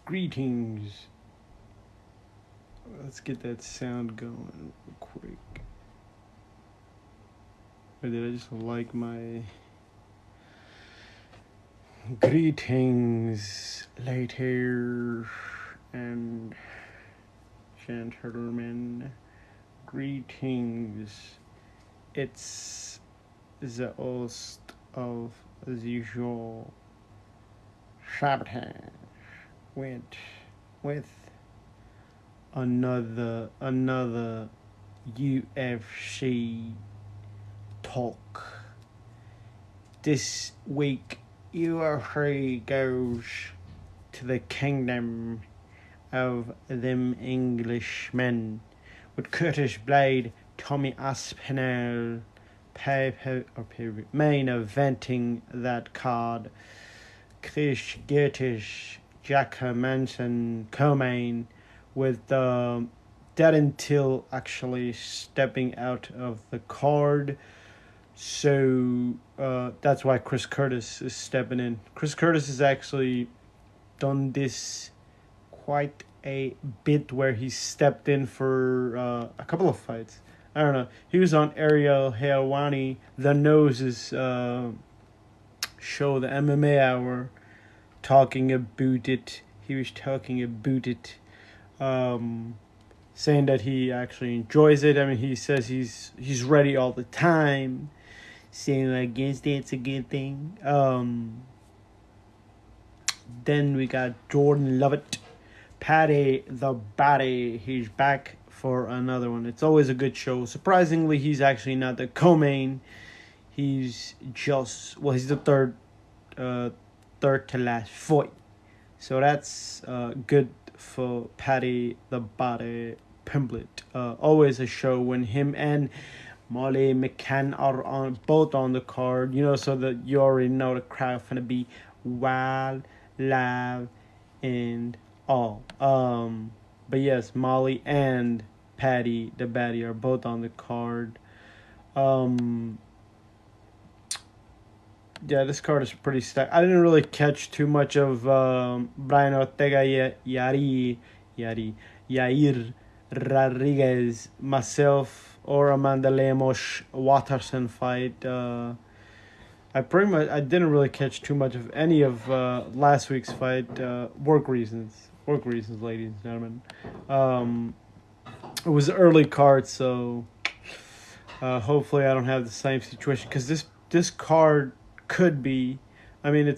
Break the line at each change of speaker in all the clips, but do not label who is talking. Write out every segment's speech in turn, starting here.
Greetings. Let's get that sound going real quick. Or did I just like my greetings later and gentlemen? Greetings. It's the host of the usual sabotage with another UFC talk. This week, UFC goes to the kingdom of them Englishmen with Curtis Blade, Tommy Aspinall, main eventing that card. Chris Gertish, Jack Hermanson, co-main, with Darren Till actually stepping out of the card. So that's why Chris Curtis is stepping in. Chris Curtis has actually done this quite a bit where he stepped in for a couple of fights. I don't know. He was on Ariel Helwani, The Nose's show, the MMA Hour, talking about it. He was talking about it, saying that he actually enjoys it. I mean, he says he's ready all the time. So I guess that's a good thing. Then we got Jordan Lovett, Paddy the Baddy. He's back for another one. It's always a good show. Surprisingly, he's actually not the co-main. He's the third to last fight. So that's good for Paddy the Baddy Pimblett. Always a show when him and Molly McCann are both on the card, so that you already know the crowd gonna be wild, live, and all. But yes, Molly and Patty the Batty are both on the card. Yeah, this card is pretty stacked. I didn't really catch too much of Brian Ortega, Yair Rodriguez, myself, or Amanda Lemos Watterson fight. I didn't really catch too much of any of last week's fight. Work reasons, ladies and gentlemen. It was an early card, so hopefully I don't have the same situation, because this card could be. I mean,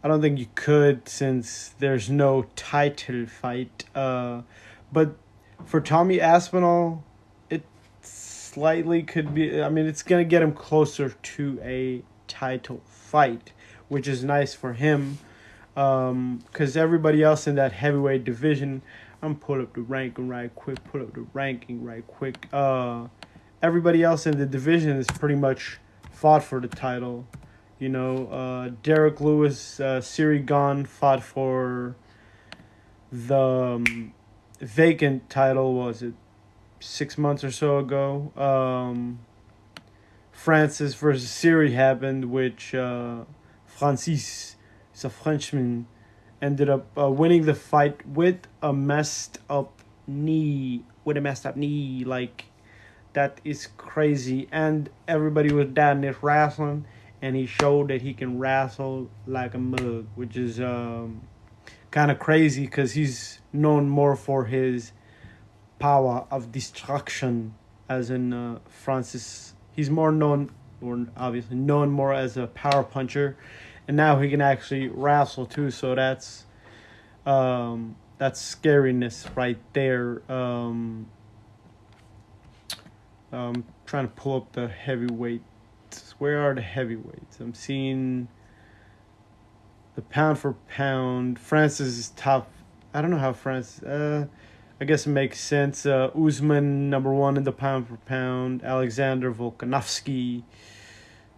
I don't think you could, since there's no title fight. But for Tommy Aspinall, it slightly could be. I mean, it's going to get him closer to a title fight, which is nice for him. Because everybody else in that heavyweight division, I'm pull up the ranking right quick. Everybody else in the division is pretty much fought for the title. Derek Lewis, Ciri Gone fought for the vacant title, was it 6 months or so ago? Francis versus Ciri happened, which Francis, is a Frenchman, ended up winning the fight with a messed up knee. Like, that is crazy. And everybody was down there wrestling, and he showed that he can wrestle like a mug, which is kind of crazy, because he's known more for his power of destruction, as in Francis. He's obviously known more as a power puncher, and now he can actually wrestle too. So that's scariness right there. Trying to pull up the heavyweights. Where are the heavyweights? I'm seeing the pound for pound. Francis is top. I don't know how Francis. I guess it makes sense. Usman, number 1 in the pound for pound. Alexander Volkanovski.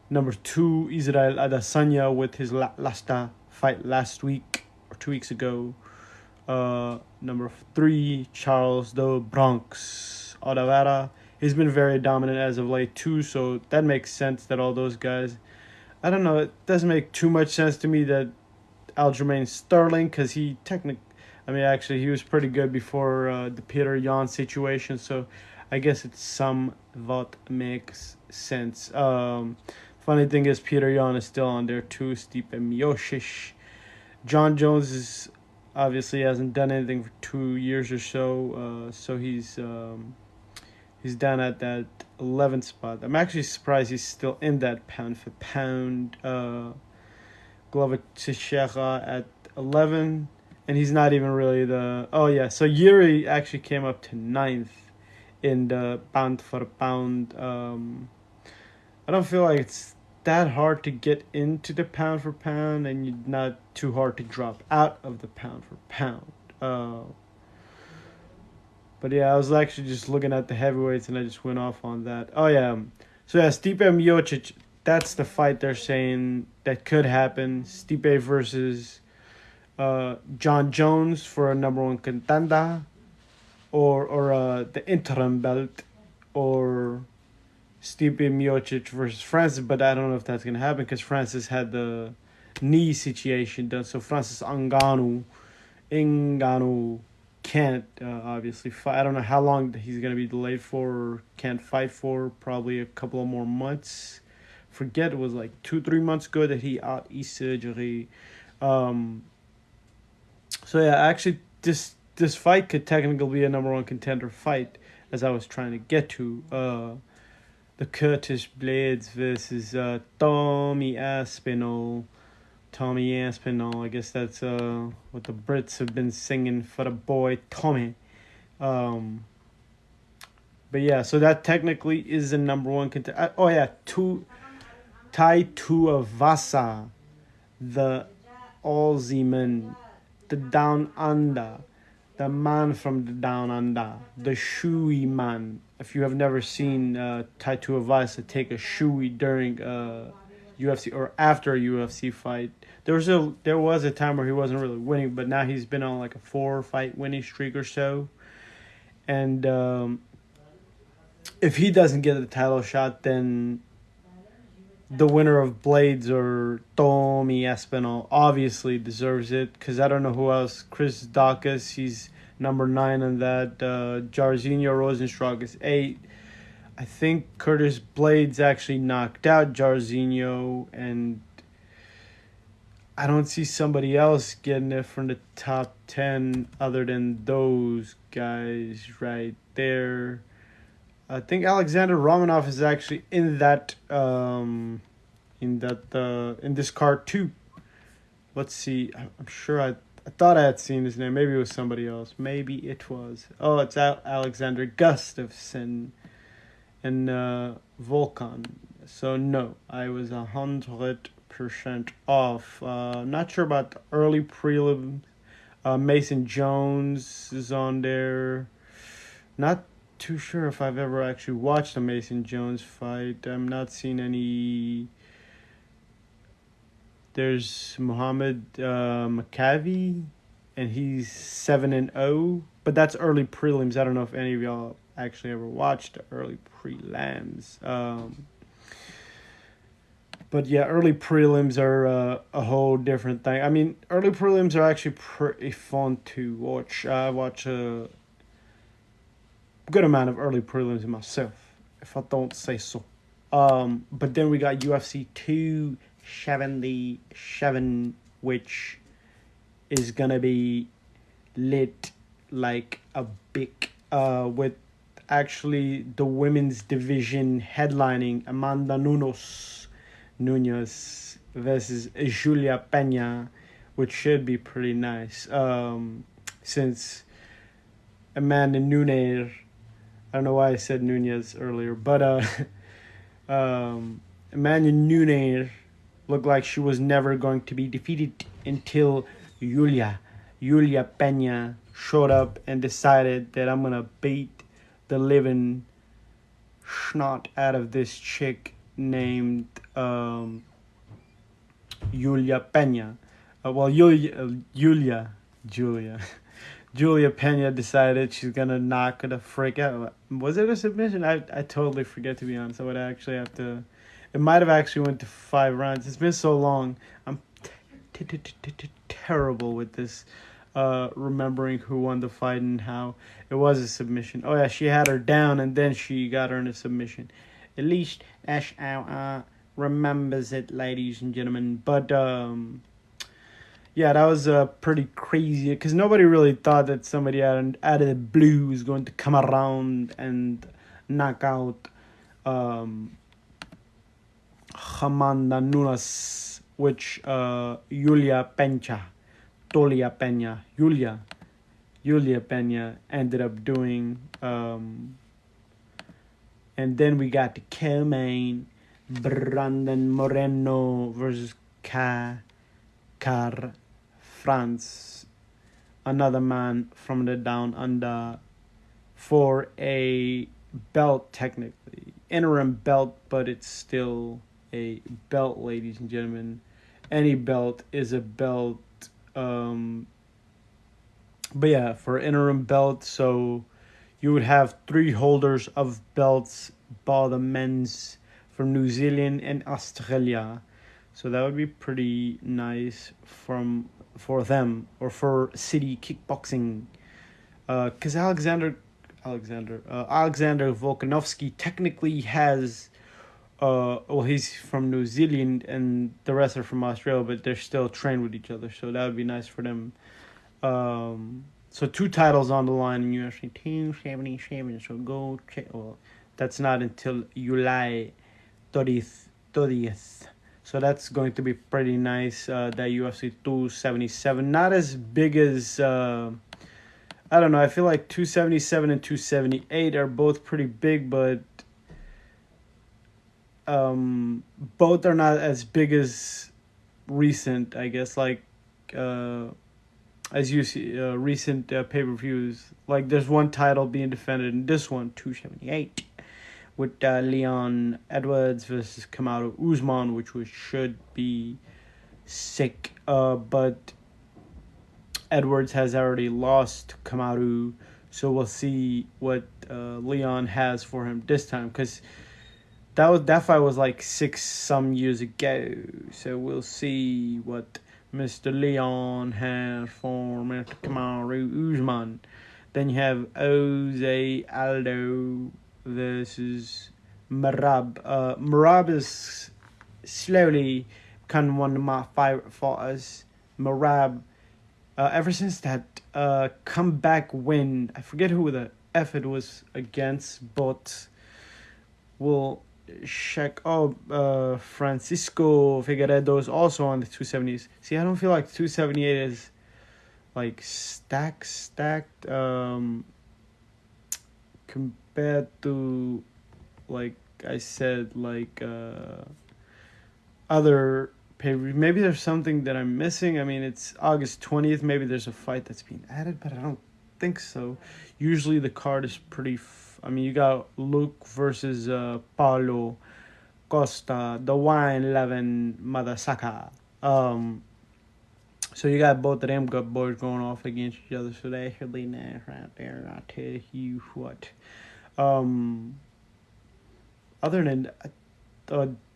Number 2, Israel Adesanya with his last fight last week or 2 weeks ago. Number 3, Charles the Bronx Oliveira. He's been very dominant as of late too, so that makes sense that all those guys. I don't know. It doesn't make too much sense to me that Aljamain Sterling because actually, he was pretty good before the Peter Yan situation, so I guess it somewhat makes sense. Funny thing is, Peter Yan is still on there too. Stipe Miocic. John Jones is obviously hasn't done anything for 2 years or so, so he's down at that 11th spot. I'm actually surprised he's still in that pound for pound. Glover Teixeira at 11, and he's not even really the. Oh yeah, so Yuri actually came up to 9th in the pound for pound. I don't feel like it's that hard to get into the pound for pound, and you're not too hard to drop out of the pound for pound. But yeah, I was actually just looking at the heavyweights, and I just went off on that. Oh yeah, so yeah, Stipe Miocic. That's the fight they're saying that could happen. Stipe versus John Jones for a number one contender, or the interim belt, or Stipe Miocic versus Francis. But I don't know if that's gonna happen because Francis had the knee situation done. So Francis Ngannou can't obviously fight. I don't know how long he's gonna be delayed for, or can't fight for. Probably a couple of more months. Forget it was like 2-3 months ago that he had surgery. So yeah, actually this fight could technically be a number one contender fight, as I was trying to get to. The Curtis Blades versus Tommy Aspinall. Tommy Aspinall, I guess that's what the Brits have been singing for the boy Tommy. But yeah, so that technically is the number one contender. Oh yeah, Tai Tuivasa, the Aussie man, the Down Under, the man from the Down Under, the shoey man. If you have never seen Tai Tuivasa take a shoey during UFC or after a UFC fight, there was a time where he wasn't really winning, but now he's been on like a 4-fight winning streak or so, and if he doesn't get the title shot, then the winner of Blades or Tommy Aspinall obviously deserves it, because I don't know who else. Chris Daukaus, he's number 9 on that. Jairzinho Rosenstruck is 8. I think Curtis Blades actually knocked out Jairzinho, and I don't see somebody else getting it from the top 10 other than those guys right there. I think Alexander Romanov is actually in this card too. Let's see. I'm sure I thought I had seen his name. Maybe it was somebody else. Maybe it was. Oh, it's Alexander Gustafsson and Volkan. So no, I was 100% off. Not sure about the early prelims. Mason Jones is on there. Not too sure if I've ever actually watched a Mason Jones fight. I'm not seeing any. There's Muhammad McCavey, and he's 7-0, but that's early prelims. I don't know if any of y'all actually ever watched the early prelims. But yeah, early prelims are a whole different thing. I mean, early prelims are actually pretty fun to watch. I watch a good amount of early prelims myself, if I don't say so. But then we got UFC 277, which is gonna be lit like a big, with actually the women's division headlining Amanda Nunes versus Julia Pena, which should be pretty nice. Since Amanda Nunes, I don't know why I said Nunez earlier, but Amanda Nunes looked like she was never going to be defeated until Julia Pena showed up and decided that I'm gonna beat the living snot out of this chick named Julia Pena. Julia Pena decided she's gonna knock the frick out. Was it a submission? I totally forget, to be honest. I would actually have to. It might have actually went to 5 rounds. It's been so long. I'm terrible with this, remembering who won the fight and how it was a submission. Oh yeah, she had her down and then she got her in a submission. At least that's how remembers it, ladies and gentlemen. But yeah, that was pretty crazy because nobody really thought that somebody out of the blue was going to come around and knock out Amanda Nunes, which Julia Pena ended up doing. And then we got the co-main, Brandon Moreno versus Car France, another man from the down under, for a belt, technically interim belt, but it's still a belt, ladies and gentlemen. Any belt is a belt. But yeah, for interim belt, so you would have 3 holders of belts by the men's from New Zealand and Australia. So that would be pretty nice for them, or for City Kickboxing. Because Alexander Volkanovski technically has, he's from New Zealand and the rest are from Australia, but they're still trained with each other, so that would be nice for them. So 2 titles on the line in UFC 277, so go check. Well, that's not until July 30th. So that's going to be pretty nice, that UFC 277. Not as big as, I don't know, I feel like 277 and 278 are both pretty big, but both are not as big as recent, I guess, like, as you see, recent pay-per-views. Like, there's one title being defended in this one, 278, with Leon Edwards versus Kamaru Usman, which should be sick. But Edwards has already lost Kamaru, so we'll see what Leon has for him this time, because that fight was like 6 some years ago. So we'll see what Mr. Leon has for Mr. Kamaru Usman. Then you have Jose Aldo versus Merab. Merab is slowly becoming one of my favorite fighters. Merab, ever since that comeback win, I forget who the F it was against, but we'll check. Francisco Figueiredo is also on the 270s. See, I don't feel like 278 is like stacked compared to, like I said, like other pay. Maybe there's something that I'm missing. I mean, it's August 20th. Maybe there's a fight that's being added, but I don't think so. Usually the card is pretty. I mean, you got Luke versus Paulo Costa, the Wine Levin Madasaka. So you got both of them good boys going off against each other. So that's really nice right there. I tell you what. Other than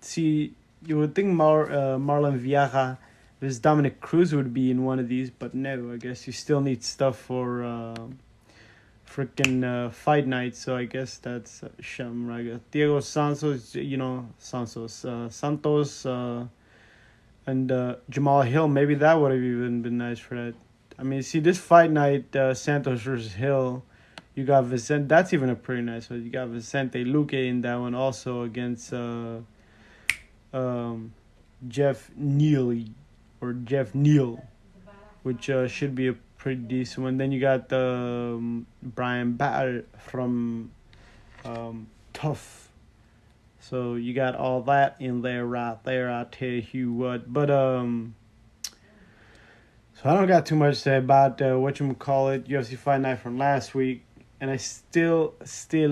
see, you would think Marlon Vieira versus Dominic Cruz would be in one of these, but no. I guess you still need stuff for freaking fight night. So I guess that's Shamraga. Diego Santos, Santos, and Jamal Hill. Maybe that would have even been nice for that. I mean, see, this fight night, Santos versus Hill, you got Vicente. That's even a pretty nice one. You got Vicente Luque in that one also against Jeff Neal, which should be a pretty decent one. Then you got Brian Battle from Tough. So you got all that in there right there, I tell you what. But so I don't got too much to say about whatchamacallit, UFC Fight Night from last week. And I still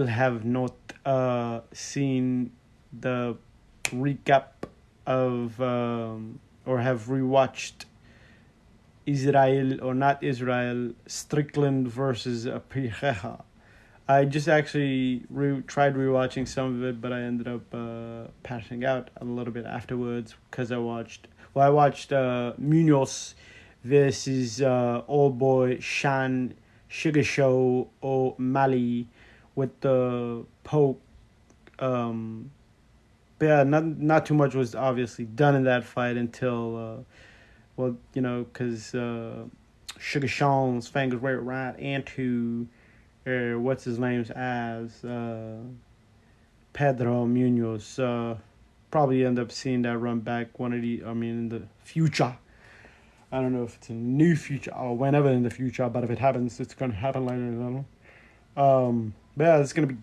have not seen the recap of or have rewatched Strickland versus Pereira. I just actually tried rewatching some of it, but I ended up passing out a little bit afterwards because I watched Munoz versus old boy Shan Sugar Show O'Malley with the Pope. But yeah, not too much was obviously done in that fight until well, you know, because Sugar Sean's fingers went right into what's his name's ass, Pedro Munoz. Probably end up seeing that run back one of the. I mean, in the future. I don't know if it's a new future or whenever in the future, but if it happens, it's gonna happen later. I don't know. But yeah, that's gonna be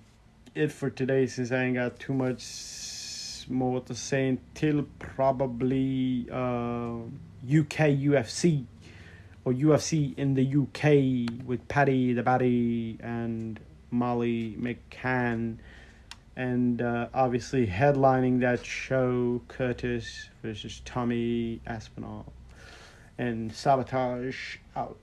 it for today since I ain't got too much more to say until probably UK UFC or UFC in the UK with Paddy the Baddy and Molly McCann. And obviously headlining that show, Curtis versus Tommy Aspinall. And Sabotage out.